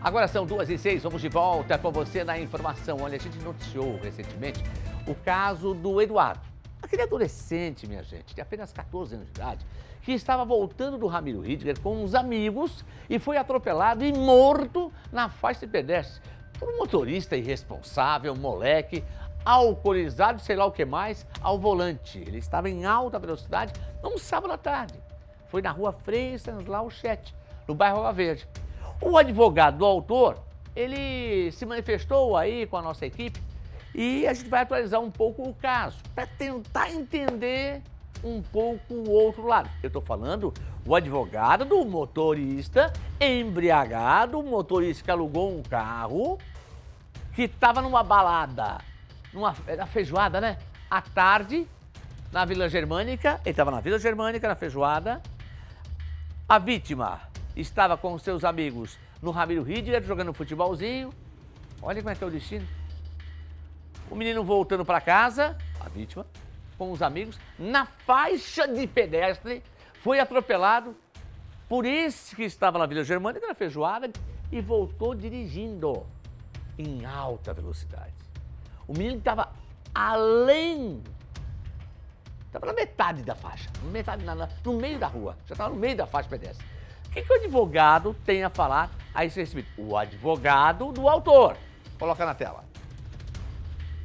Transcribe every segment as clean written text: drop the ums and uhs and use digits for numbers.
Agora são 2h06, vamos de volta com você na informação. Olha, a gente noticiou recentemente o caso do Eduardo. Aquele adolescente, minha gente, de apenas 14 anos de idade, que estava voltando do Ramiro Ridger com uns amigos e foi atropelado e morto na faixa de pedestre por um motorista irresponsável, moleque, alcoolizado, sei lá o que mais, ao volante. Ele estava em alta velocidade num sábado à tarde. Foi na rua Frei Stanislau Chet, no bairro Água Verde. O advogado do autor, ele se manifestou aí com a nossa equipe e a gente vai atualizar um pouco o caso, para tentar entender um pouco o outro lado. Eu estou falando o advogado do motorista embriagado, o motorista que alugou um carro, que estava numa balada, na feijoada, né? À tarde, na Vila Germânica, ele estava na Vila Germânica, na feijoada. A vítima estava com seus amigos no Ramiro Ridger, jogando futebolzinho. Olha como é que é o destino. O menino voltando para casa, a vítima, com os amigos, na faixa de pedestre, foi atropelado por esse que estava na Vila Germânica, na feijoada, e voltou dirigindo em alta velocidade. O menino estava além, estava na metade da faixa, no meio da rua, já estava no meio da faixa pedestre. O que o advogado tem a falar a esse respeito? O advogado do autor. Coloca na tela.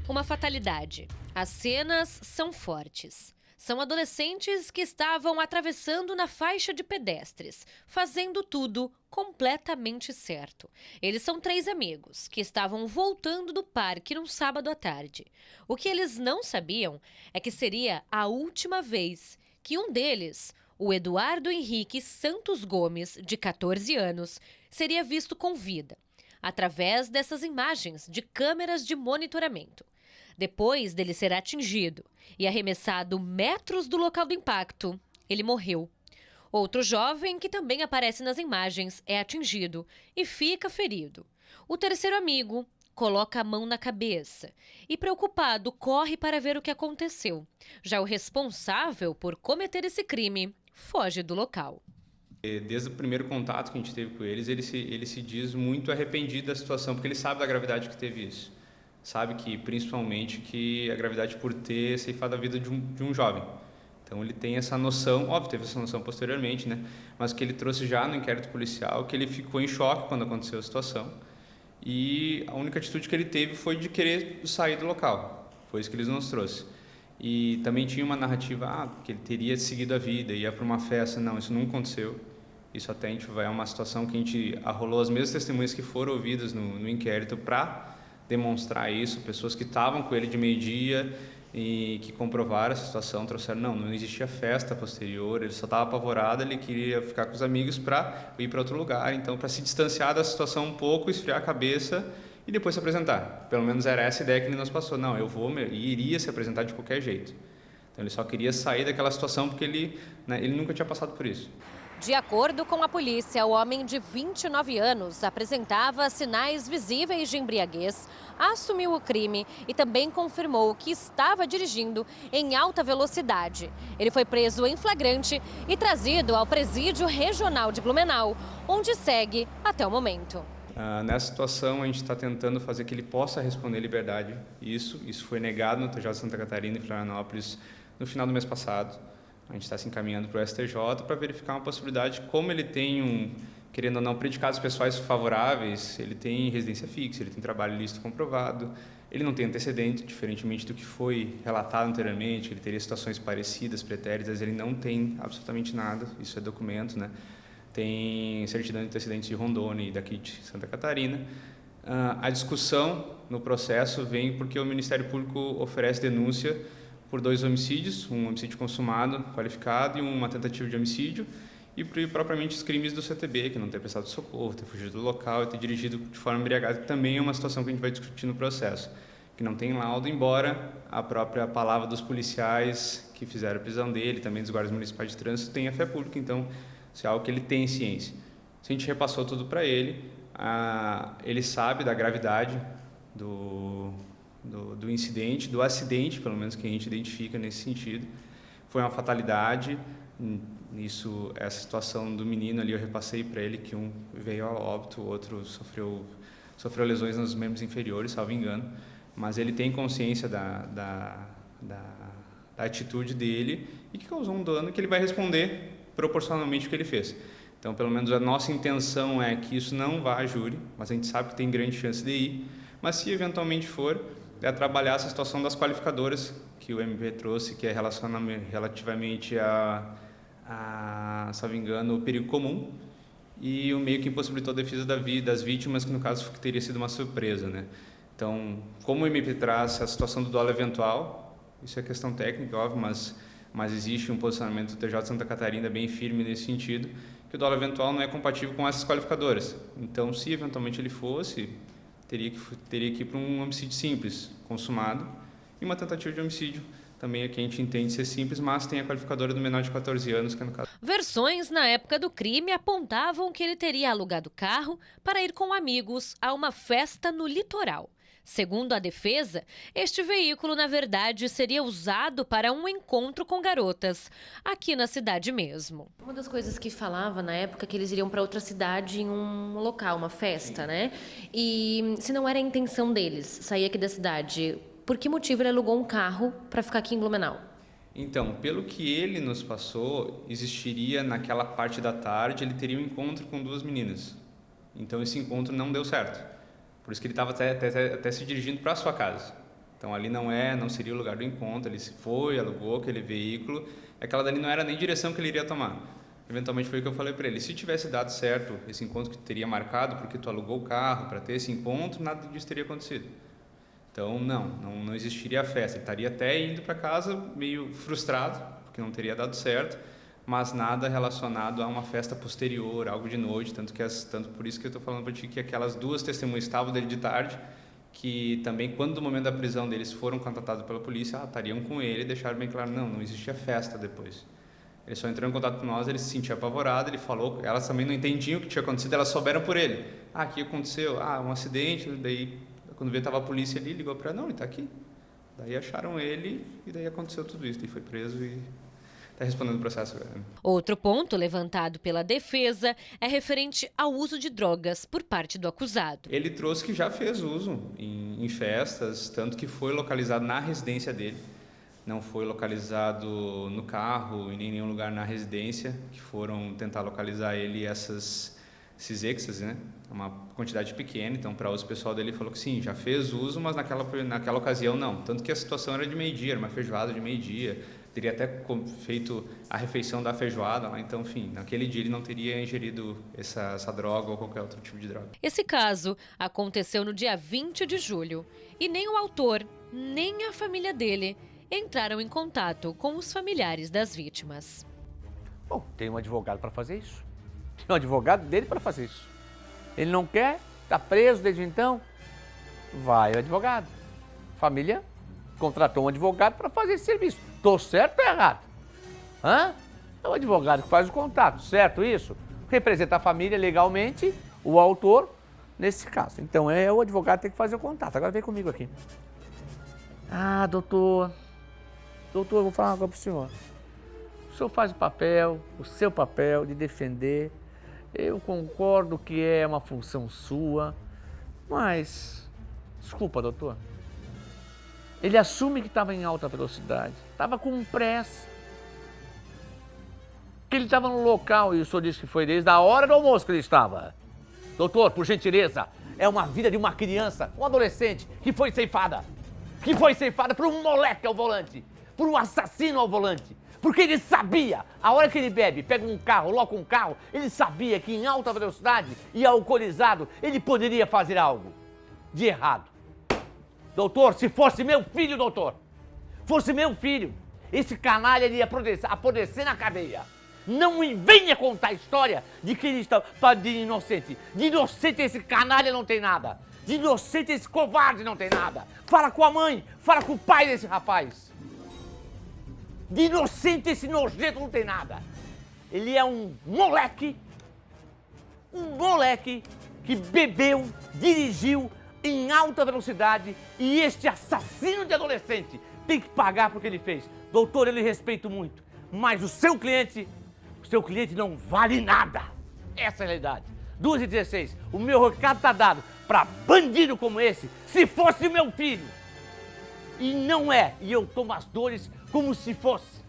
Uma fatalidade. As cenas são fortes. São adolescentes que estavam atravessando na faixa de pedestres, fazendo tudo completamente certo. Eles são 3 amigos que estavam voltando do parque num sábado à tarde. O que eles não sabiam é que seria a última vez que um deles, o Eduardo Henrique Santos Gomes, de 14 anos, seria visto com vida, através dessas imagens de câmeras de monitoramento. Depois dele ser atingido e arremessado metros do local do impacto, ele morreu. Outro jovem, que também aparece nas imagens, é atingido e fica ferido. O terceiro amigo coloca a mão na cabeça e, preocupado, corre para ver o que aconteceu. Já o responsável por cometer esse crime foge do local. Desde o primeiro contato que a gente teve com eles, ele se diz muito arrependido da situação, porque ele sabe da gravidade que teve isso. Sabe que, principalmente, que a gravidade por ter ceifado a vida de um jovem. Então ele tem essa noção, óbvio, teve essa noção posteriormente, né? Mas que ele trouxe já no inquérito policial, que ele ficou em choque quando aconteceu a situação. E a única atitude que ele teve foi de querer sair do local. Foi isso que ele nos trouxe. E também tinha uma narrativa, que ele teria seguido a vida, ia para uma festa. Não, isso não aconteceu. Isso até a gente vai a uma situação que a gente arrolou as mesmas testemunhas que foram ouvidas no inquérito para demonstrar isso, pessoas que estavam com ele de meio-dia e que comprovaram a situação, trouxeram, não existia festa posterior, ele só estava apavorado, ele queria ficar com os amigos para ir para outro lugar, então para se distanciar da situação um pouco, esfriar a cabeça e depois se apresentar. Pelo menos era essa a ideia que ele nos passou, não, eu vou e iria se apresentar de qualquer jeito. Então ele só queria sair daquela situação porque ele nunca tinha passado por isso. De acordo com a polícia, o homem de 29 anos apresentava sinais visíveis de embriaguez, assumiu o crime e também confirmou que estava dirigindo em alta velocidade. Ele foi preso em flagrante e trazido ao Presídio Regional de Blumenau, onde segue até o momento. Nessa situação, a gente está tentando fazer que ele possa responder liberdade. Isso foi negado no TJ de Santa Catarina e Florianópolis no final do mês passado. A gente está se encaminhando para o STJ para verificar uma possibilidade, como ele tem querendo ou não, predicados pessoais favoráveis, ele tem residência fixa, ele tem trabalho ilícito comprovado, ele não tem antecedente, diferentemente do que foi relatado anteriormente, ele teria situações parecidas, pretéritas, ele não tem absolutamente nada, isso é documento, né? Tem certidão de antecedentes de Rondônia e daqui de Santa Catarina. A discussão no processo vem porque o Ministério Público oferece denúncia por 2 homicídios, um homicídio consumado, qualificado, e uma tentativa de homicídio, e propriamente os crimes do CTB, que não ter prestado socorro, ter fugido do local e ter dirigido de forma embriagada, que também é uma situação que a gente vai discutir no processo, que não tem laudo, embora a própria palavra dos policiais que fizeram a prisão dele, também dos guardas municipais de trânsito, tenha fé pública, então isso é algo que ele tem ciência. Se a gente repassou tudo para ele, ele sabe da gravidade do incidente, do acidente, pelo menos que a gente identifica nesse sentido. Foi uma fatalidade, Nisso, essa situação do menino ali, eu repassei para ele que um veio a óbito, o outro sofreu lesões nos membros inferiores, salvo engano, mas ele tem consciência da atitude dele e que causou um dano que ele vai responder proporcionalmente o que ele fez. Então, pelo menos a nossa intenção é que isso não vá a júri, mas a gente sabe que tem grande chance de ir, mas se eventualmente for, é trabalhar essa situação das qualificadoras que o MP trouxe, que é relativamente salvo engano, o perigo comum e o meio que impossibilitou a defesa das vítimas, que no caso teria sido uma surpresa, né? Então, como o MP traz a situação do dolo eventual, isso é questão técnica, óbvio, mas existe um posicionamento do TJ de Santa Catarina bem firme nesse sentido, que o dolo eventual não é compatível com essas qualificadoras. Então, se eventualmente ele fosse, teria que ir para um homicídio simples, consumado, e uma tentativa de homicídio, também aqui a gente entende ser simples, mas tem a qualificadora do menor de 14 anos, que é no caso. Versões na época do crime apontavam que ele teria alugado carro para ir com amigos a uma festa no litoral. Segundo a defesa, este veículo, na verdade, seria usado para um encontro com garotas, aqui na cidade mesmo. Uma das coisas que falava na época é que eles iriam para outra cidade em um local, uma festa, né? E se não era a intenção deles sair aqui da cidade, por que motivo ele alugou um carro para ficar aqui em Blumenau? Então, pelo que ele nos passou, existiria naquela parte da tarde, ele teria um encontro com duas meninas. Então, esse encontro não deu certo. Por isso que ele estava até se dirigindo para a sua casa. Então, ali não seria o lugar do encontro, ele se foi, alugou aquele veículo. Aquela dali não era nem direção que ele iria tomar. Eventualmente foi o que eu falei para ele. Se tivesse dado certo esse encontro que teria marcado, porque tu alugou o carro para ter esse encontro, nada disso teria acontecido. Então, não existiria a festa. Ele estaria até indo para casa meio frustrado, porque não teria dado certo, mas nada relacionado a uma festa posterior, algo de noite, tanto por isso que eu estou falando para ti que aquelas duas testemunhas estavam dele de tarde, que também, quando no momento da prisão deles foram contatados pela polícia, estariam com ele e deixaram bem claro, não existia festa depois. Ele só entrou em contato com nós, ele se sentia apavorado, ele falou, elas também não entendiam o que tinha acontecido, elas souberam por ele. O que aconteceu? Um acidente, daí quando veio estava a polícia ali, ligou para ele, não, ele está aqui. Daí acharam ele e daí aconteceu tudo isso, ele foi preso e está respondendo o processo agora. Outro ponto levantado pela defesa é referente ao uso de drogas por parte do acusado. Ele trouxe que já fez uso em festas, tanto que foi localizado na residência dele. Não foi localizado no carro e nem em nenhum lugar na residência, que foram tentar localizar ele esses êxtases, né? Uma quantidade pequena, então para uso pessoal dele falou que sim, já fez uso, mas naquela ocasião não. Tanto que a situação era de meio-dia, era uma feijoada de meio-dia, teria até feito a refeição da feijoada, então, enfim, naquele dia ele não teria ingerido essa droga ou qualquer outro tipo de droga. Esse caso aconteceu no dia 20 de julho e nem o autor, nem a família dele entraram em contato com os familiares das vítimas. Bom, tem um advogado para fazer isso. Tem um advogado dele para fazer isso. Ele não quer, está preso desde então, vai o advogado. Família contratou um advogado para fazer esse serviço. Estou certo ou errado? É o advogado que faz o contato, certo isso? Representa a família legalmente, o autor, nesse caso. Então é o advogado que tem que fazer o contato. Agora vem comigo aqui. Doutor, eu vou falar uma coisa para o senhor. O senhor faz o seu papel de defender. Eu concordo que é uma função sua, mas, desculpa, doutor, ele assume que estava em alta velocidade, estava com pressa, que ele estava no local e o senhor disse que foi desde a hora do almoço que ele estava. Doutor, por gentileza, é uma vida de uma criança, um adolescente, que foi ceifada por um moleque ao volante, por um assassino ao volante. Porque ele sabia, a hora que ele bebe, pega um carro, loca um carro, ele sabia que em alta velocidade e alcoolizado, ele poderia fazer algo de errado. Doutor, se fosse meu filho, esse canalha ele ia apodrecer na cadeia. Não me venha contar a história de que ele está de inocente. De inocente esse canalha não tem nada. De inocente esse covarde não tem nada. Fala com a mãe, fala com o pai desse rapaz. De inocente esse nojento não tem nada. Ele é um moleque que bebeu, dirigiu em alta velocidade e este assassino de adolescente tem que pagar por que ele fez. Doutor, eu lhe respeito muito, mas o seu cliente O seu cliente não vale nada. Essa é a realidade. 2h16, o meu recado tá dado para bandido como esse, se fosse meu filho. E não é, e eu tomo as dores como se fosse.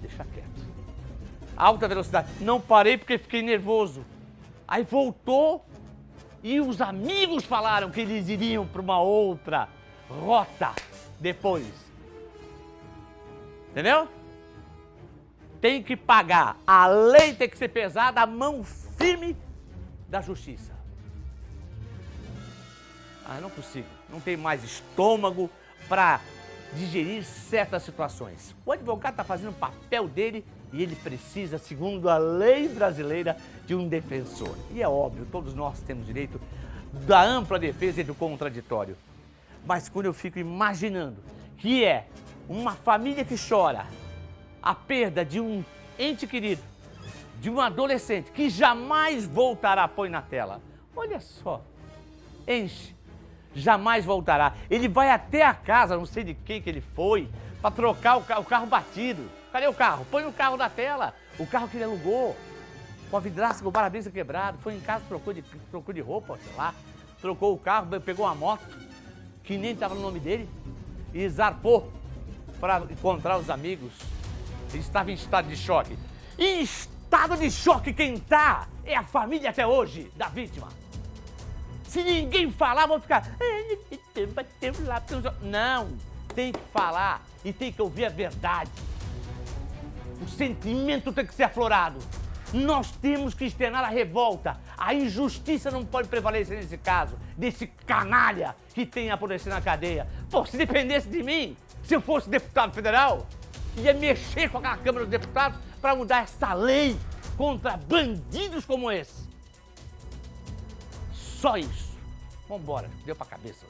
Deixa quieto. Alta velocidade. Não parei porque fiquei nervoso. Aí voltou e os amigos falaram que eles iriam para uma outra rota depois. Entendeu? Tem que pagar. A lei tem que ser pesada, a mão firme da justiça. Ah, não consigo. Não tenho mais estômago para digerir certas situações. O advogado está fazendo o papel dele e ele precisa, segundo a lei brasileira, de um defensor. E é óbvio, todos nós temos direito da ampla defesa e do contraditório. Mas quando eu fico imaginando que é uma família que chora a perda de um ente querido, de um adolescente que jamais voltará, põe na tela. Olha só, enche. Jamais voltará. Ele vai até a casa, não sei de quem que ele foi, para trocar o carro batido. Cadê o carro? Põe o carro na tela. O carro que ele alugou, com a vidraça, com o para-brisa quebrado. Foi em casa, trocou de roupa, sei lá. Trocou o carro, pegou uma moto, que nem estava no nome dele, e zarpou para encontrar os amigos. Ele estava em estado de choque. Em estado de choque quem está é a família até hoje da vítima. Se ninguém falar, vão ficar... Não, tem que falar e tem que ouvir a verdade. O sentimento tem que ser aflorado. Nós temos que externar a revolta. A injustiça não pode prevalecer nesse caso, desse canalha que tem a apodrecer na cadeia. Pô, se dependesse de mim, se eu fosse deputado federal, ia mexer com a Câmara dos Deputados para mudar essa lei contra bandidos como esse. Só isso. Vambora, deu pra cabeça.